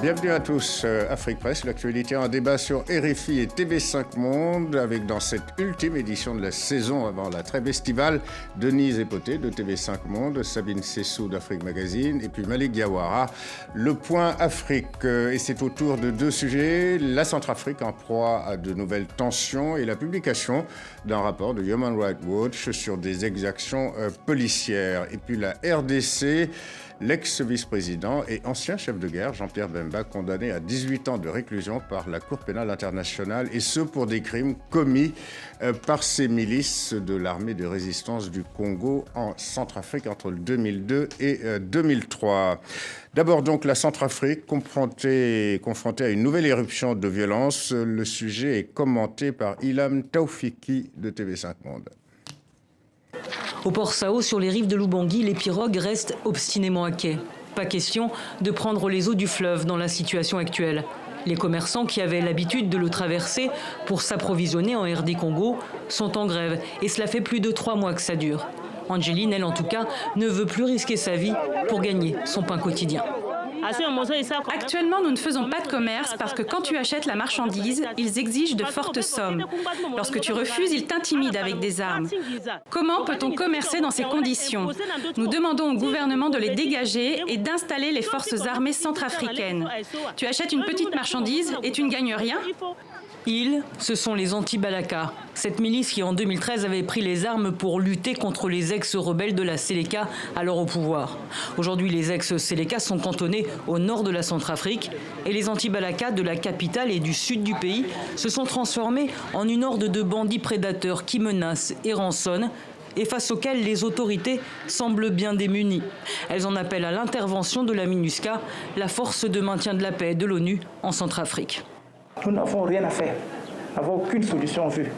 Bienvenue à tous, Afrique Presse, l'actualité en débat sur RFI et TV5 Monde, avec dans cette ultime édition de la saison avant la trêve estivale, Denise Epoté de TV5 Monde, Sabine Sessou d'Afrique Magazine et puis Malik Diawara. Le point Afrique, et c'est autour de deux sujets, la Centrafrique en proie à de nouvelles tensions et la publication d'un rapport de Human Rights Watch sur des exactions policières. Et puis la RDC, l'ex-vice-président et ancien chef de guerre Jean-Pierre Bemba, condamné à 18 ans de réclusion par la Cour pénale internationale, et ce pour des crimes commis par ces milices de l'armée de résistance du Congo en Centrafrique entre 2002 et 2003. D'abord donc la Centrafrique, confrontée à une nouvelle éruption de violence. Le sujet est commenté par Ilham Taoufiki de TV5 Monde. Au Port Sao, sur les rives de l'Ubangui, les pirogues restent obstinément à quai. Pas question de prendre les eaux du fleuve dans la situation actuelle. Les commerçants qui avaient l'habitude de le traverser pour s'approvisionner en RD Congo sont en grève et cela fait plus de 3 mois que ça dure. Angéline, elle en tout cas, ne veut plus risquer sa vie pour gagner son pain quotidien. Actuellement, nous ne faisons pas de commerce parce que quand tu achètes la marchandise, ils exigent de fortes sommes. Lorsque tu refuses, ils t'intimident avec des armes. Comment peut-on commercer dans ces conditions? Nous demandons au gouvernement de les dégager et d'installer les forces armées centrafricaines. Tu achètes une petite marchandise et tu ne gagnes rien? Ils, ce sont les anti-Balaka, cette milice qui en 2013 avait pris les armes pour lutter contre les ex-rebelles de la Séléka, alors au pouvoir. Aujourd'hui, les ex-Séléka sont cantonnés au nord de la Centrafrique et les anti-Balaka de la capitale et du sud du pays se sont transformés en une horde de bandits prédateurs qui menacent et rançonnent et face auxquels les autorités semblent bien démunies. Elles en appellent à l'intervention de la MINUSCA, la force de maintien de la paix de l'ONU en Centrafrique. Nous n'avons rien à faire, nous n'avons aucune solution en vue,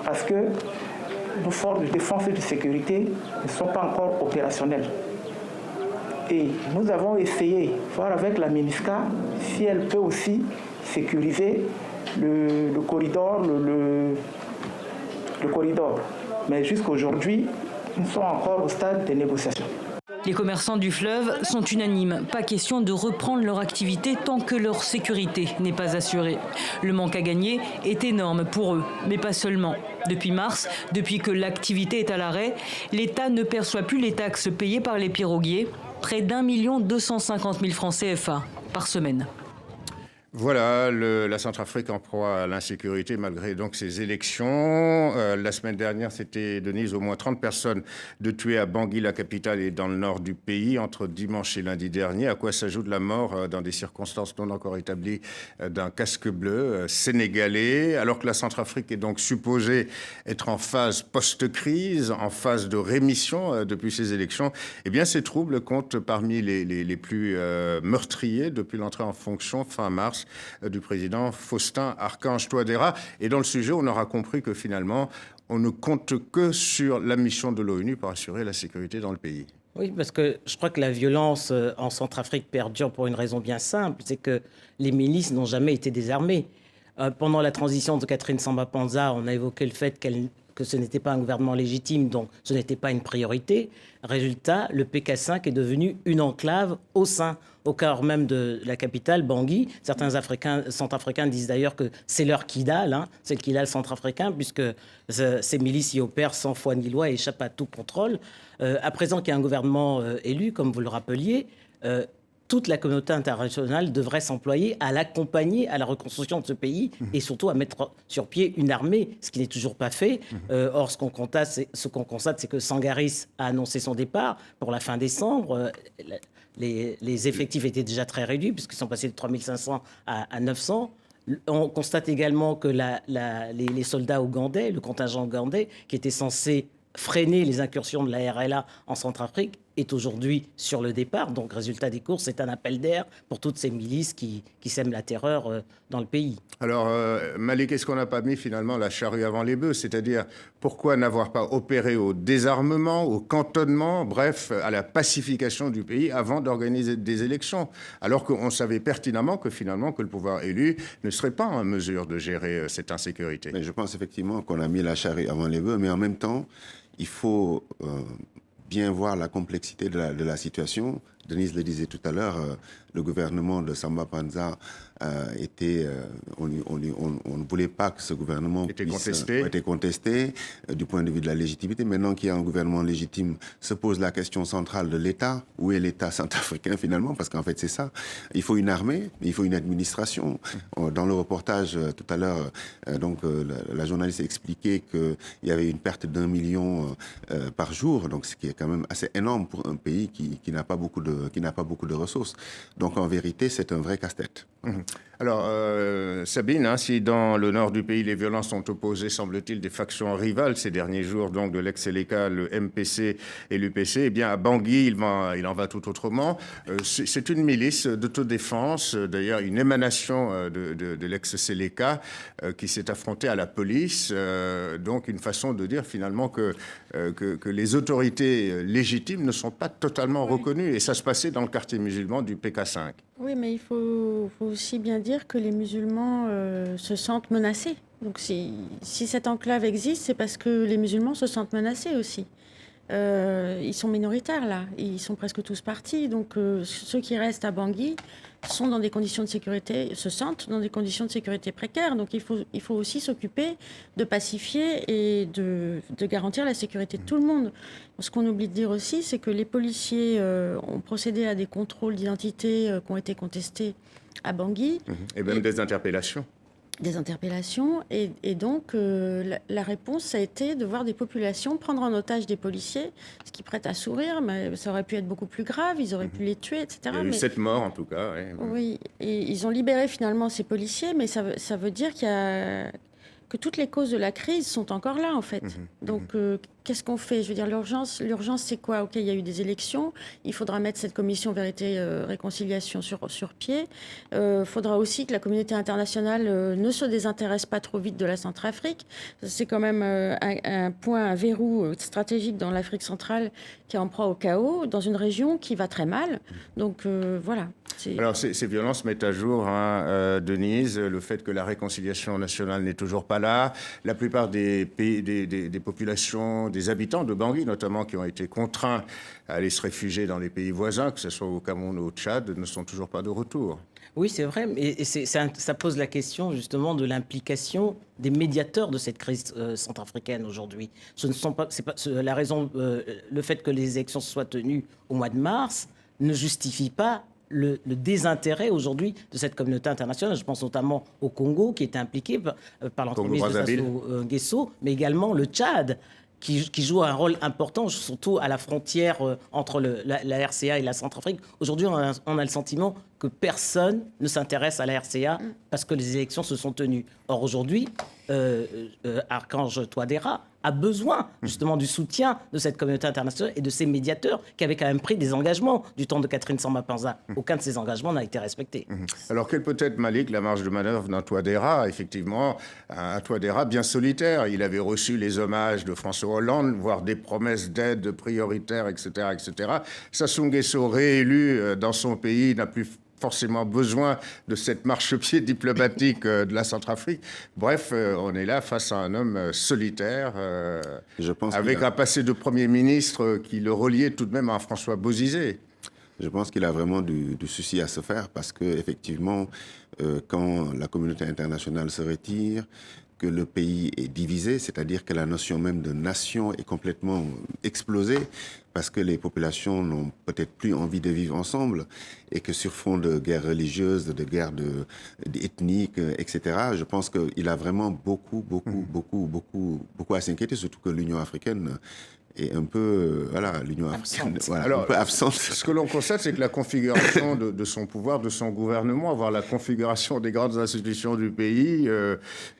parce que nos forces de défense et de sécurité ne sont pas encore opérationnelles. Et nous avons essayé, voir avec la MINUSCA, si elle peut aussi sécuriser le corridor, le corridor. Mais jusqu'à aujourd'hui, nous sommes encore au stade des négociations. Les commerçants du fleuve sont unanimes. Pas question de reprendre leur activité tant que leur sécurité n'est pas assurée. Le manque à gagner est énorme pour eux, mais pas seulement. Depuis mars, depuis que l'activité est à l'arrêt, l'État ne perçoit plus les taxes payées par les piroguiers, près d'1 250 000 francs CFA par semaine. Voilà, la Centrafrique en proie à l'insécurité malgré donc ces élections. La semaine dernière, c'était, Denise, au moins 30 personnes de tuées à Bangui, la capitale, et dans le nord du pays, entre dimanche et lundi dernier, à quoi s'ajoute la mort dans des circonstances non encore établies d'un casque bleu sénégalais. Alors que la Centrafrique est donc supposée être en phase post-crise, en phase de rémission depuis ces élections, eh bien ces troubles comptent parmi les plus meurtriers depuis l'entrée en fonction fin mars du président Faustin Archange Touadéra. Et dans le sujet, on aura compris que finalement, on ne compte que sur la mission de l'ONU pour assurer la sécurité dans le pays. Oui, parce que je crois que la violence en Centrafrique perdure pour une raison bien simple, c'est que les milices n'ont jamais été désarmées. Pendant la transition de Catherine Samba-Panza, on a évoqué le fait que ce n'était pas un gouvernement légitime, donc ce n'était pas une priorité. Résultat, le PK5 est devenu une enclave au cœur même de la capitale, Bangui. Certains centrafricains disent d'ailleurs que c'est leur Kidal, c'est le Kidal centrafricain, puisque ces milices y opèrent sans foi ni loi et échappent à tout contrôle. À présent qu'il y a un gouvernement élu, comme vous le rappeliez, toute la communauté internationale devrait s'employer à l'accompagner à la reconstruction de ce pays et surtout à mettre sur pied une armée, ce qui n'est toujours pas fait. Or, ce qu'on constate, c'est que Sangaris a annoncé son départ pour la fin décembre. Les effectifs étaient déjà très réduits puisqu'ils sont passés de 3500 à 900. On constate également que les soldats ougandais, le contingent ougandais, qui était censé freiner les incursions de la RLA en Centrafrique, est aujourd'hui sur le départ. Donc, résultat des courses, c'est un appel d'air pour toutes ces milices qui sèment la terreur dans le pays. Alors, Malik, est-ce qu'on n'a pas mis finalement la charrue avant les bœufs? C'est-à-dire, pourquoi n'avoir pas opéré au désarmement, au cantonnement, bref, à la pacification du pays avant d'organiser des élections? Alors qu'on savait pertinemment que finalement, que le pouvoir élu ne serait pas en mesure de gérer cette insécurité. Mais je pense effectivement qu'on a mis la charrue avant les bœufs, mais en même temps, il faut bien voir la complexité de la situation. Denise le disait tout à l'heure, le gouvernement de Samba Panza on ne voulait pas que ce gouvernement était contesté du point de vue de la légitimité. Maintenant qu'il y a un gouvernement légitime, se pose la question centrale de l'État. Où est l'État centrafricain finalement? Parce qu'en fait, c'est ça. Il faut une armée, il faut une administration. Dans le reportage tout à l'heure, la journaliste a expliqué qu'il y avait une perte d'1 million par jour, donc ce qui est quand même assez énorme pour un pays qui n'a pas beaucoup de ressources. Donc en vérité, c'est un vrai casse-tête. Alors, Sabine, si dans le nord du pays, les violences ont opposé, semble-t-il, des factions rivales ces derniers jours, donc de l'ex-Séléka, le MPC et l'UPC, eh bien, à Bangui, il en va tout autrement. C'est une milice d'autodéfense, d'ailleurs, une émanation de l'ex-Séléka qui s'est affrontée à la police. Donc, une façon de dire, finalement, que les autorités légitimes ne sont pas totalement reconnues. Et ça se passait dans le quartier musulman du PK5. Oui, mais il faut aussi bien dire que les musulmans se sentent menacés. Donc si cette enclave existe, c'est parce que les musulmans se sentent menacés aussi. Ils sont minoritaires là, ils sont presque tous partis. Donc ceux qui restent à Bangui sont dans des conditions de sécurité, se sentent dans des conditions de sécurité précaires. Donc il faut aussi s'occuper de pacifier et de garantir la sécurité de tout le monde. Ce qu'on oublie de dire aussi, c'est que les policiers ont procédé à des contrôles d'identité qui ont été contestés à Bangui. Et même des interpellations. Des interpellations. Et donc, la réponse, ça a été de voir des populations prendre en otage des policiers, ce qui prête à sourire, mais ça aurait pu être beaucoup plus grave, ils auraient pu les tuer, etc. Il y a eu 7 morts, en tout cas. Ouais. Oui, et ils ont libéré finalement ces policiers, mais ça veut dire que toutes les causes de la crise sont encore là, en fait. Donc, qu'est-ce qu'on fait? Je veux dire, l'urgence, c'est quoi? OK, il y a eu des élections. Il faudra mettre cette commission vérité-réconciliation sur pied. Il faudra aussi que la communauté internationale ne se désintéresse pas trop vite de la Centrafrique. C'est quand même un verrou stratégique dans l'Afrique centrale qui est en proie au chaos, dans une région qui va très mal. Donc, voilà. Alors, ces violences mettent à jour, Denise, le fait que la réconciliation nationale n'est toujours pas là. La plupart des pays, des populations, des habitants de Bangui notamment, qui ont été contraints à aller se réfugier dans les pays voisins, que ce soit au Cameroun ou au Tchad, ne sont toujours pas de retour. Oui, c'est vrai, et ça pose la question justement de l'implication des médiateurs de cette crise centrafricaine aujourd'hui. Le fait que les élections soient tenues au mois de mars ne justifie pas le désintérêt aujourd'hui de cette communauté internationale. Je pense notamment au Congo, qui est impliqué par l'entreprise de Sassou Nguesso, mais également le Tchad, qui joue un rôle important, surtout à la frontière entre la RCA et la Centrafrique. Aujourd'hui, on a le sentiment que personne ne s'intéresse à la RCA parce que les élections se sont tenues. Or, aujourd'hui, Archange Touadéra a besoin justement du soutien de cette communauté internationale et de ces médiateurs qui avaient quand même pris des engagements du temps de Catherine Samba Panza. Aucun de ces engagements n'a été respecté. Alors, quelle peut être, Malik, la marge de manœuvre d'un Touadéra? Effectivement, un Touadéra bien solitaire. Il avait reçu les hommages de François Hollande, voire des promesses d'aide prioritaire, etc., etc. Sassou Nguesso, réélu dans son pays, n'a plus forcément besoin de cette marchepied diplomatique de la Centrafrique. Bref, on est là face à un homme solitaire, avec un passé de Premier ministre qui le reliait tout de même à François Bozizé. Je pense qu'il a vraiment du souci à se faire parce qu'effectivement, quand la communauté internationale se retire, que le pays est divisé, c'est-à-dire que la notion même de nation est complètement explosée parce que les populations n'ont peut-être plus envie de vivre ensemble et que sur fond de guerre religieuse, de guerre ethnique, etc., je pense qu'il a vraiment beaucoup à s'inquiéter, surtout que l'Union africaine est un peu, l'Union africaine, un peu absente. Ce que l'on constate, c'est que la configuration de son pouvoir, de son gouvernement, voire la configuration des grandes institutions du pays,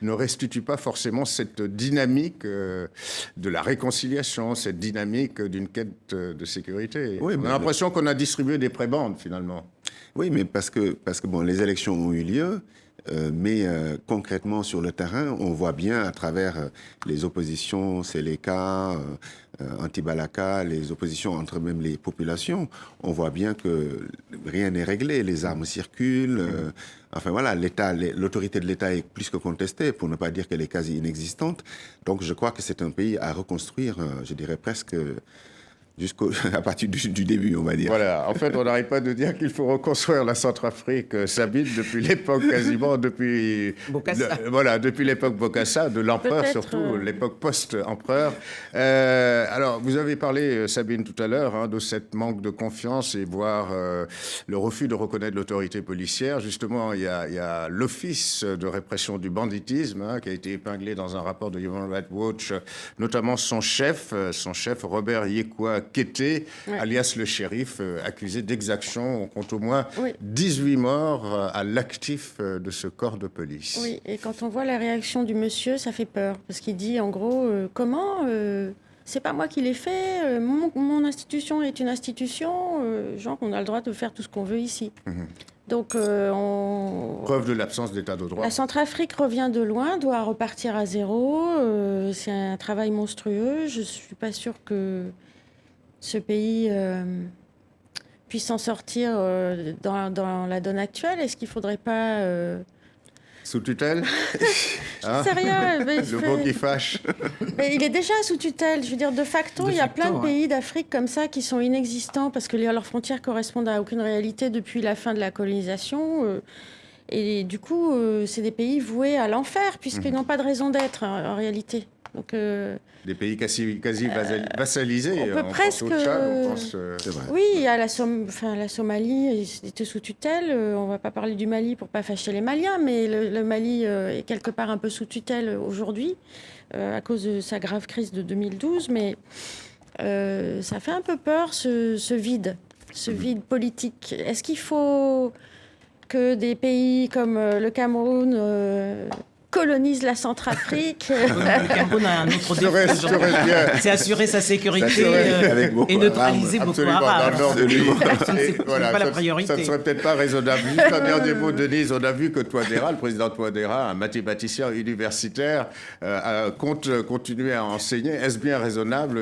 ne restitue pas forcément cette dynamique de la réconciliation, cette dynamique d'une quête de sécurité. Oui, on a l'impression qu'on a distribué des prébendes, finalement. Oui, mais parce que les élections ont eu lieu, mais concrètement sur le terrain, on voit bien à travers les oppositions, Séléka, anti-Balaka, les oppositions entre même les populations, on voit bien que rien n'est réglé, les armes circulent, enfin voilà, l'autorité de l'État est plus que contestée, pour ne pas dire qu'elle est quasi inexistante. Donc je crois que c'est un pays à reconstruire, je dirais presque À partir du début, on va dire. Voilà, en fait, on n'arrête pas de dire qu'il faut reconstruire la Centrafrique, Sabine, depuis l'époque quasiment, depuis l'époque Bokassa, de l'empereur surtout, l'époque post-empereur. Alors, vous avez parlé, Sabine, tout à l'heure, de cette manque de confiance et voire le refus de reconnaître l'autorité policière. Justement, il y a l'Office de répression du banditisme qui a été épinglé dans un rapport de Human Rights Watch, notamment son chef Robert Yekwa Kété, alias le shérif, accusé d'exaction. On compte au moins 18 morts à l'actif de ce corps de police. Oui, et quand on voit la réaction du monsieur, ça fait peur. Parce qu'il dit, en gros, comment c'est pas moi qui l'ai fait, mon institution est une institution, genre on a le droit de faire tout ce qu'on veut ici. Donc, preuve de l'absence d'état de droit. La Centrafrique revient de loin, doit repartir à zéro. C'est un travail monstrueux. Je ne suis pas sûre que ce pays puisse s'en sortir dans la donne actuelle. Est-ce qu'il ne faudrait pas... Sous tutelle Je sais rien. Le mot qui fâche. Mais il est déjà sous tutelle. Je veux dire, de facto, il y a plein de pays d'Afrique comme ça qui sont inexistants parce que leurs frontières correspondent à aucune réalité depuis la fin de la colonisation. Et du coup, c'est des pays voués à l'enfer puisqu'ils n'ont pas de raison d'être en réalité. Donc, des pays quasi vassalisés. On peut presque... Au Tchad, oui, à la Somalie était sous tutelle. On ne va pas parler du Mali pour ne pas fâcher les Maliens, mais le Mali est quelque part un peu sous tutelle aujourd'hui à cause de sa grave crise de 2012. Mais ça fait un peu peur, ce vide politique. Est-ce qu'il faut que des pays comme le Cameroun... colonise la Centrafrique. Le Cameroun a un autre défi. C'est assurer sa sécurité et neutraliser Boko Haram. C'est pas la priorité. Ça ne serait peut-être pas raisonnable. Juste un dernier mot, Denise. On a vu que Touadéra, le président Touadéra, un mathématicien universitaire, compte continuer à enseigner. Est-ce bien raisonnable,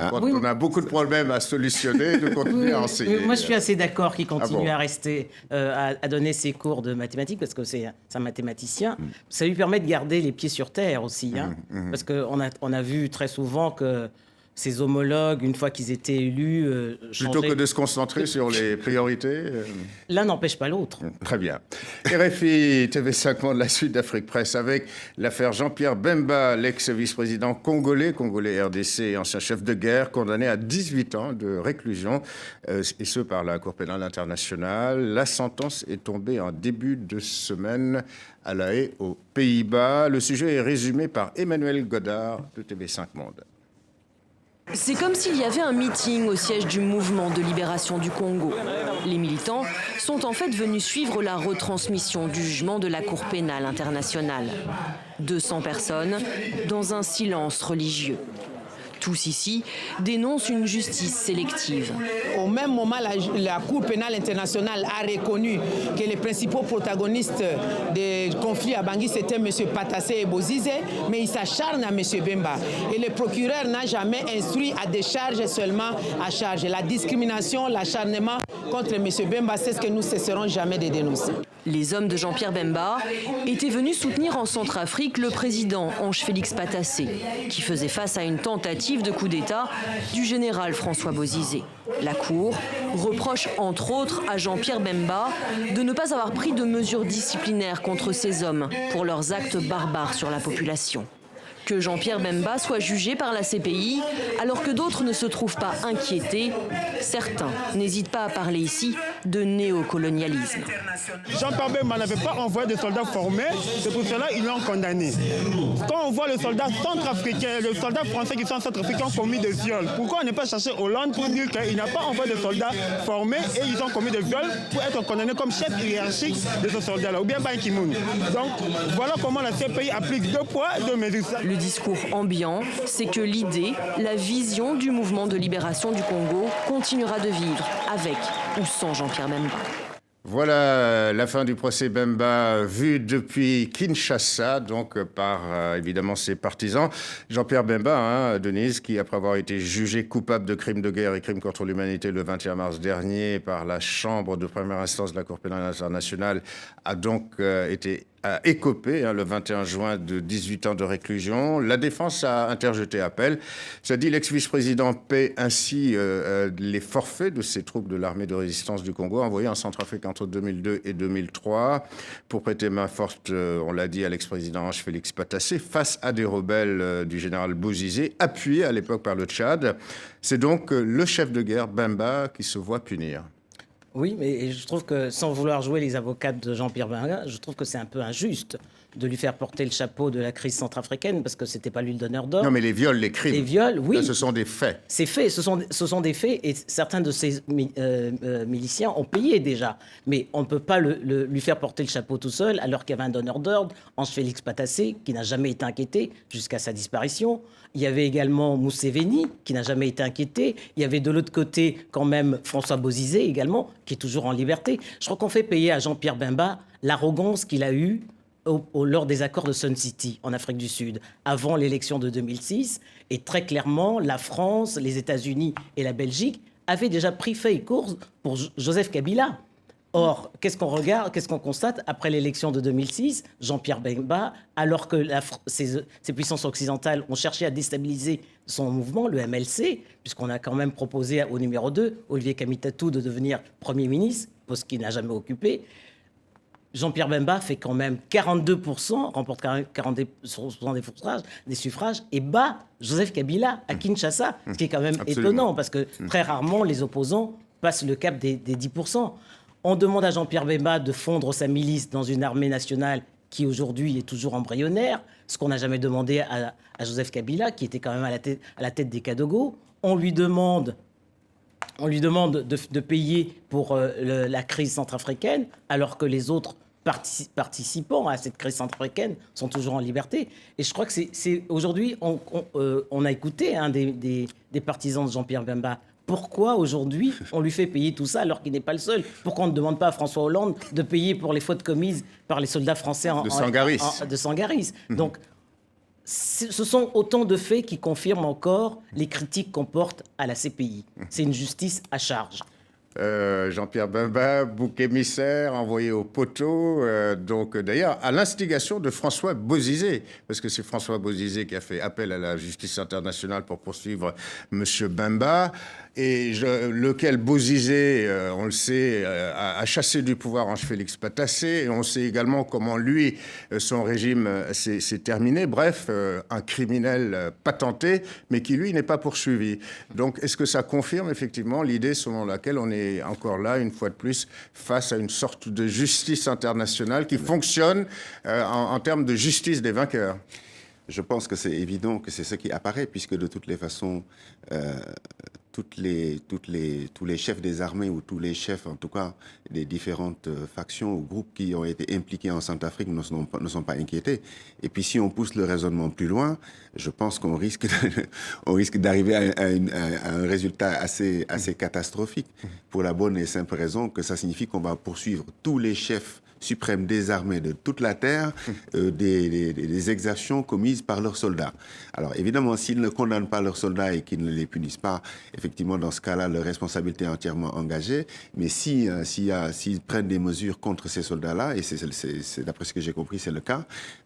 quand on a beaucoup de problèmes à solutionner, de continuer à enseigner? Moi, je suis assez d'accord qu'il continue à rester, à donner ses cours de mathématiques, parce que c'est un mathématicien. Ça lui permet de garder les pieds sur terre aussi, parce qu'on a vu très souvent que ses homologues, une fois qu'ils étaient élus, plutôt que de se concentrer sur les priorités. L'un n'empêche pas l'autre. Très bien. RFI TV5 Monde, la suite d'Afrique Presse avec l'affaire Jean-Pierre Bemba, l'ex-vice-président congolais RDC et ancien chef de guerre, condamné à 18 ans de réclusion, et ce par la Cour pénale internationale. La sentence est tombée en début de semaine à La Haye, aux Pays-Bas. Le sujet est résumé par Emmanuel Godard de TV5 Monde. C'est comme s'il y avait un meeting au siège du mouvement de libération du Congo. Les militants sont en fait venus suivre la retransmission du jugement de la Cour pénale internationale. 200 personnes dans un silence religieux. Tous ici dénoncent une justice sélective. Au même moment, la Cour pénale internationale a reconnu que les principaux protagonistes des conflits à Bangui, c'était M. Patassé et Bozizé, mais il s'acharne à M. Bemba. Et le procureur n'a jamais instruit à des charges seulement à charge. La discrimination, l'acharnement contre M. Bemba, c'est ce que nous ne cesserons jamais de dénoncer. Les hommes de Jean-Pierre Bemba étaient venus soutenir en Centrafrique le président Ange-Félix Patassé, qui faisait face à une tentative de coup d'État du général François Bozizé. La Cour reproche entre autres à Jean-Pierre Bemba de ne pas avoir pris de mesures disciplinaires contre ces hommes pour leurs actes barbares sur la population. Que Jean-Pierre Bemba soit jugé par la CPI alors que d'autres ne se trouvent pas inquiétés, certains n'hésitent pas à parler ici de néocolonialisme. Jean-Pierre Bemba n'avait pas envoyé de soldats formés, c'est pour cela qu'ils l'ont condamné. Quand on voit le soldat centrafricain, le soldat français qui sont centrafricains ont commis des viols, pourquoi on n'est pas cherché Hollande pour dire qu'il n'a pas envoyé de soldats formés et ils ont commis des viols pour être condamnés comme chef hiérarchique de ce soldat-là, ou bien Ban Ki-moon. Donc voilà comment la CPI applique 2 poids, 2 mesures. Le discours ambiant, c'est que l'idée, la vision du mouvement de libération du Congo continuera de vivre avec ou sans Jean-Pierre Bemba. Voilà la fin du procès Bemba vu depuis Kinshasa, donc par évidemment ses partisans. Jean-Pierre Bemba, Denise, qui après avoir été jugé coupable de crimes de guerre et crimes contre l'humanité le 21 mars dernier par la chambre de première instance de la Cour pénale internationale, a donc été a écopé le 21 juin de 18 ans de réclusion. La défense a interjeté appel. Ça dit, l'ex-vice-président paie ainsi les forfaits de ces troupes de l'armée de résistance du Congo envoyées en Centrafrique entre 2002 et 2003 pour prêter main forte, on l'a dit, à l'ex-président Ange Félix Patassé face à des rebelles du général Bozizé, appuyés à l'époque par le Tchad. C'est donc le chef de guerre Bemba qui se voit punir. Oui, mais je trouve que, sans vouloir jouer les avocats de Jean-Pierre Bemba, je trouve que c'est un peu injuste de lui faire porter le chapeau de la crise centrafricaine, parce que c'était pas lui le donneur d'ordre. Non, mais les viols, les crimes. Les viols, oui. Là, ce sont des faits. C'est fait, ce sont des faits, et certains de ces miliciens ont payé déjà. Mais on ne peut pas lui faire porter le chapeau tout seul, alors qu'il y avait un donneur d'ordre, Ange Félix Patassé, qui n'a jamais été inquiété jusqu'à sa disparition. Il y avait également Museveni, qui n'a jamais été inquiété. Il y avait de l'autre côté, quand même, François Bozizé également, qui est toujours en liberté. Je crois qu'on fait payer à Jean-Pierre Bemba l'arrogance qu'il a eue lors des accords de Sun City en Afrique du Sud, avant l'élection de 2006. Et très clairement, la France, les États-Unis et la Belgique avaient déjà pris fait et course pour Joseph Kabila. Or, qu'est-ce qu'on regarde, qu'est-ce qu'on constate après l'élection de 2006? Jean-Pierre Bemba, alors que ces puissances occidentales ont cherché à déstabiliser son mouvement, le MLC, puisqu'on a quand même proposé au numéro 2, Olivier Kamitatou, de devenir Premier ministre, poste qu'il n'a jamais occupé. Jean-Pierre Bemba fait quand même 42%, remporte 40% des suffrages et bat Joseph Kabila à Kinshasa, ce qui est quand même étonnant, parce que très rarement les opposants passent le cap des 10%. On demande à Jean-Pierre Bemba de fondre sa milice dans une armée nationale qui aujourd'hui est toujours embryonnaire, ce qu'on n'a jamais demandé à Joseph Kabila, qui était quand même à la tête des Kadogo. On lui demande de payer pour la crise centrafricaine, alors que les autres participants à cette crise centrafricaine sont toujours en liberté. Et je crois que c'est aujourd'hui, on a écouté des partisans de Jean-Pierre Bemba. Pourquoi aujourd'hui on lui fait payer tout ça alors qu'il n'est pas le seul? Pourquoi on ne demande pas à François Hollande de payer pour les fautes commises par les soldats français de Sangaris? Donc, ce sont autant de faits qui confirment encore les critiques qu'on porte à la CPI. C'est une justice à charge. Jean-Pierre Bemba, bouc émissaire, envoyé au poteau, donc d'ailleurs à l'instigation de François Bozizé, parce que c'est François Bozizé qui a fait appel à la justice internationale pour poursuivre M. Bemba, et lequel Bozizé, on le sait, a chassé du pouvoir Ange Félix Patassé, et on sait également comment lui, son régime s'est terminé. Bref, un criminel patenté, mais qui lui n'est pas poursuivi. Donc est-ce que ça confirme effectivement l'idée selon laquelle on est encore là, une fois de plus, face à une sorte de justice internationale qui fonctionne en termes de justice des vainqueurs? Je pense que c'est évident que c'est ce qui apparaît, puisque de toutes les façons, tous les chefs des armées, ou tous les chefs, en tout cas, des différentes factions ou groupes qui ont été impliqués en Centrafrique ne sont pas inquiétés. Et puis, si on pousse le raisonnement plus loin, je pense qu'on risque d'arriver à un résultat assez catastrophique, pour la bonne et simple raison que ça signifie qu'on va poursuivre tous les chefs suprême des armées de toute la terre des exactions commises par leurs soldats. Alors évidemment, s'ils ne condamnent pas leurs soldats et qu'ils ne les punissent pas, effectivement, dans ce cas-là, leur responsabilité est entièrement engagée. Mais s'ils prennent des mesures contre ces soldats-là, et c'est d'après ce que j'ai compris, c'est le cas,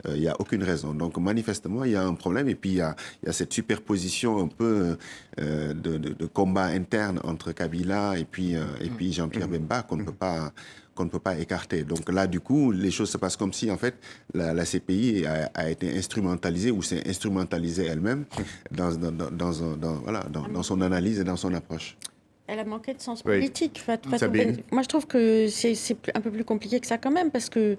il n'y a aucune raison. Donc manifestement, il y a un problème. Et puis il y a cette superposition un peu de combat interne entre Kabila et puis Jean-Pierre Bemba qu'on ne peut pas écarter. Donc là, du coup, les choses se passent comme si, en fait, la CPI a été instrumentalisée ou s'est instrumentalisée elle-même dans son analyse et dans son approche. Elle a manqué de sens politique. Moi, je trouve que c'est un peu plus compliqué que ça quand même, parce que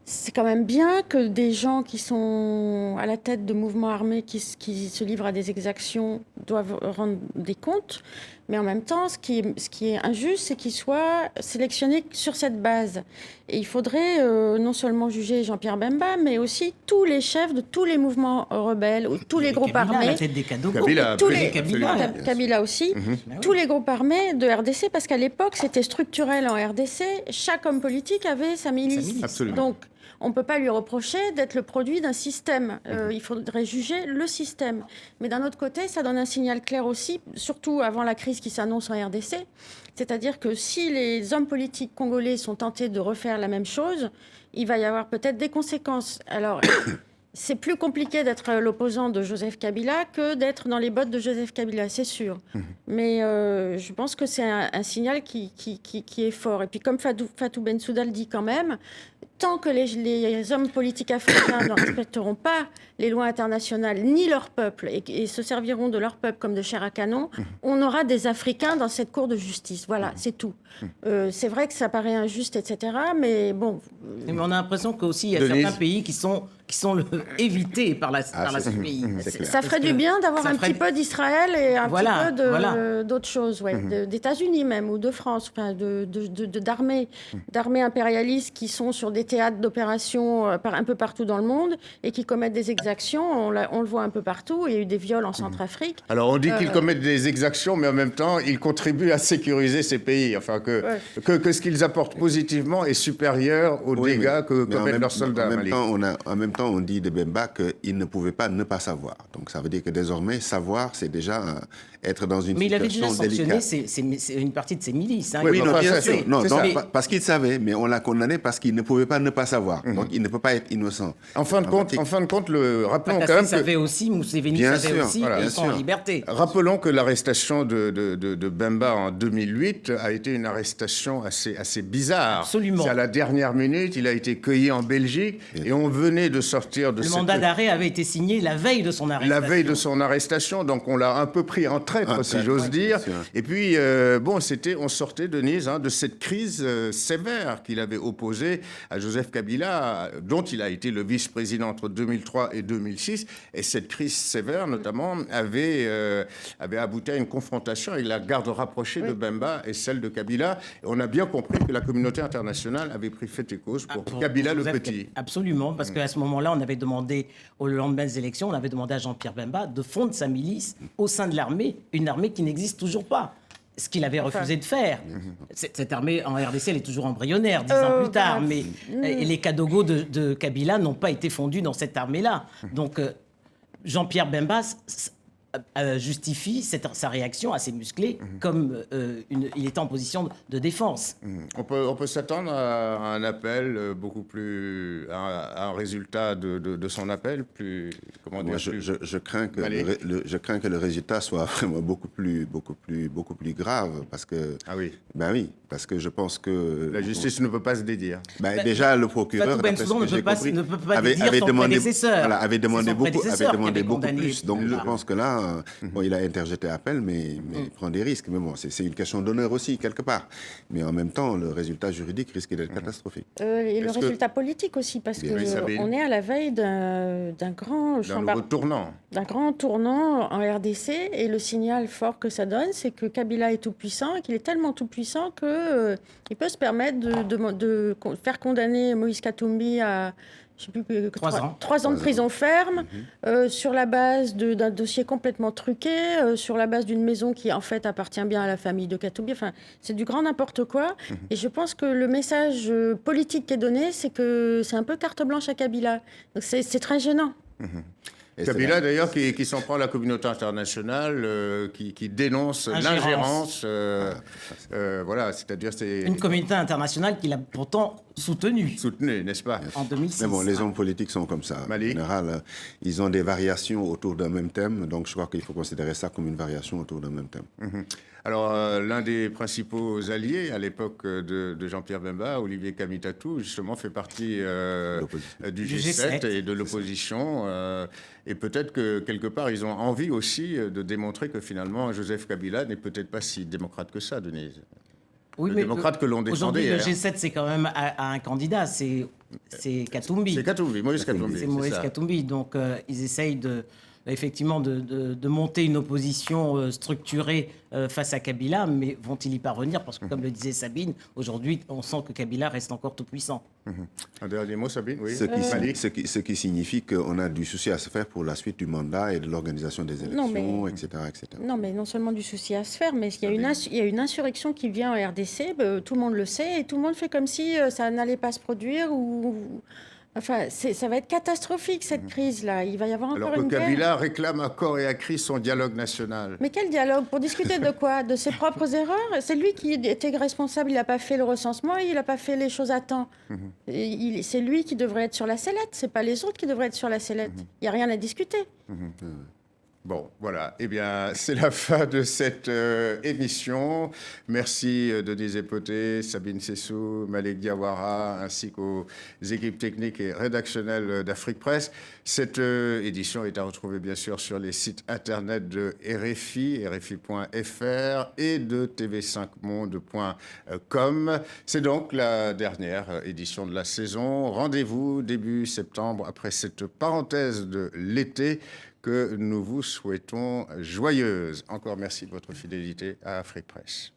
c'est quand même bien que des gens qui sont à la tête de mouvements armés qui se livrent à des exactions doivent rendre des comptes. Mais en même temps, ce qui est injuste, c'est qu'ils soient sélectionnés sur cette base. Et il faudrait non seulement juger Jean-Pierre Bemba, mais aussi tous les chefs de tous les mouvements rebelles, ou tous les groupes armés. La tête des Kadogo. Kabila aussi. Tous les groupes armés de RDC, parce qu'à l'époque, c'était structurel en RDC. Chaque homme politique avait sa milice. Absolument. Donc, on ne peut pas lui reprocher d'être le produit d'un système. Il faudrait juger le système. Mais d'un autre côté, ça donne un signal clair aussi, surtout avant la crise qui s'annonce en RDC. C'est-à-dire que si les hommes politiques congolais sont tentés de refaire la même chose, il va y avoir peut-être des conséquences. Alors, c'est plus compliqué d'être l'opposant de Joseph Kabila que d'être dans les bottes de Joseph Kabila, c'est sûr. Mais je pense que c'est un signal qui est fort. Et puis comme Fatou Bensouda le dit quand même, tant que les hommes politiques africains ne respecteront pas les lois internationales ni leur peuple et se serviront de leur peuple comme de chair à canon, on aura des Africains dans cette cour de justice. Voilà, c'est tout. C'est vrai que ça paraît injuste, etc. Mais bon... Mais on a l'impression qu'aussi il y a certains pays qui sont évités par la CPI. Ça ferait du bien d'avoir un petit peu d'Israël et un petit peu d'autres choses, d'États-Unis même, ou de France, enfin, d'armées impérialistes qui sont sur des théâtres d'opérations un peu partout dans le monde et qui commettent des exactions. On le voit un peu partout. Il y a eu des viols en Centrafrique. Alors on dit qu'ils commettent des exactions, mais en même temps, ils contribuent à sécuriser ces pays. Enfin, que ce qu'ils apportent positivement est supérieur aux dégâts que commettent leurs soldats. En même temps, on dit de Bemba qu'il ne pouvait pas ne pas savoir. Donc ça veut dire que désormais, savoir, c'est déjà être dans une situation délicate. Mais il avait déjà sanctionné c'est une partie de ses milices. Oui, non, bien sûr. Non, parce qu'il savait, mais on l'a condamné parce qu'il ne pouvait pas ne pas savoir. Donc il ne peut pas être innocent. En fin de compte, rappelons quand même savait aussi, Museveni savait aussi, ils sont en liberté. Rappelons que l'arrestation de Bemba en 2008 a été une arrestation assez bizarre. Absolument. C'est à la dernière minute, il a été cueilli en Belgique et on venait de sortir de Le mandat d'arrêt avait été signé la veille de son arrestation. La veille de son arrestation, donc on l'a un peu pris en traître, si j'ose dire. Et puis, on sortait, Denise, de cette crise sévère qu'il avait opposée à Joseph Kabila, dont il a été le vice-président entre 2003 et 2006. Et cette crise sévère, notamment, avait abouti à une confrontation avec la garde rapprochée de Bemba et celle de Kabila. Et on a bien compris que la communauté internationale avait pris fait et cause pour Kabila le Petit. Absolument, parce qu'à ce moment-là, on avait demandé, au lendemain des élections, on avait demandé à Jean-Pierre Bemba de fondre sa milice au sein de l'armée, une armée qui n'existe toujours pas. Ce qu'il avait refusé de faire. Cette armée en RDC, elle est toujours embryonnaire, 10 ans plus tard. Mais et les Kadogo de Kabila n'ont pas été fondus dans cette armée-là. Donc, Jean-Pierre Bemba justifie sa réaction assez musclée comme il était en position de défense. On peut s'attendre à un appel beaucoup plus... à un résultat de son appel plus... Comment dire, je crains que le résultat soit vraiment beaucoup plus grave parce que... Ah oui. Ben oui, parce que je pense que... La justice ne peut pas se dédire. Déjà, le procureur, d'après ce que j'ai compris, avait demandé beaucoup plus. Donc je pense que là, il a interjeté appel, mais il prend des risques. Mais bon, c'est une question d'honneur aussi, quelque part. Mais en même temps, le résultat juridique risque d'être catastrophique. Et le résultat politique aussi, parce qu'on est à la veille d'un grand tournant en RDC. Et le signal fort que ça donne, c'est que Kabila est tout-puissant et qu'il est tellement tout-puissant qu'il peut se permettre de faire condamner Moïse Katumbi à... 3 ans de prison ferme, sur la base d'un dossier complètement truqué, sur la base d'une maison qui, en fait, appartient bien à la famille de Katumbi. Enfin, c'est du grand n'importe quoi. Et je pense que le message politique qui est donné, c'est que c'est un peu carte blanche à Kabila. Donc, c'est très gênant. Kabila, d'ailleurs, qui s'en prend à la communauté internationale, qui dénonce l'ingérence. Voilà, c'est-à-dire... Une communauté internationale qu'il a pourtant soutenue, n'est-ce pas? En 2006. Mais bon, les hommes politiques sont comme ça. En général, ils ont des variations autour d'un même thème, donc je crois qu'il faut considérer ça comme une variation autour d'un même thème. Alors, l'un des principaux alliés à l'époque de Jean-Pierre Bemba, Olivier Kamitatou, justement, fait partie du G7 et de l'opposition. Et peut-être que, quelque part, ils ont envie aussi de démontrer que, finalement, Joseph Kabila n'est peut-être pas si démocrate que ça, Denise. Oui, le démocrate que l'on défendait hier. Aujourd'hui, le G7, c'est quand même à un candidat, c'est Katumbi. C'est Katumbi, Moïse Katumbi. C'est Moïse Katumbi. Donc, ils essayent effectivement de monter une opposition structurée face à Kabila, mais vont-ils y parvenir? Parce que, comme le disait Sabine, aujourd'hui, on sent que Kabila reste encore tout puissant. Un dernier mot, Sabine, oui. Ce qui signifie qu'on a du souci à se faire pour la suite du mandat et de l'organisation des élections, etc., etc. Non, mais non seulement du souci à se faire, mais il y a une insurrection qui vient en RDC, tout le monde le sait, et tout le monde fait comme si ça n'allait pas se produire, ou Enfin, ça va être catastrophique, cette crise-là. Il va y avoir encore une guerre. Alors que Kabila réclame à corps et à cri son dialogue national. Mais quel dialogue? Pour discuter de quoi? De ses propres erreurs? C'est lui qui était responsable. Il n'a pas fait le recensement, il n'a pas fait les choses à temps. C'est lui qui devrait être sur la sellette. Ce n'est pas les autres qui devraient être sur la sellette. Il n'y a rien à discuter. Bon, voilà. Eh bien, c'est la fin de cette émission. Merci Denise Epoté, Sabine Sessou, Malek Diawara, ainsi qu'aux équipes techniques et rédactionnelles d'Afrique Presse. Cette édition est à retrouver, bien sûr, sur les sites internet de RFI, rfi.fr, et de tv5monde.com. C'est donc la dernière édition de la saison. Rendez-vous début septembre, après cette parenthèse de l'été, que nous vous souhaitons joyeuse. Encore merci de votre fidélité à Afrique Presse.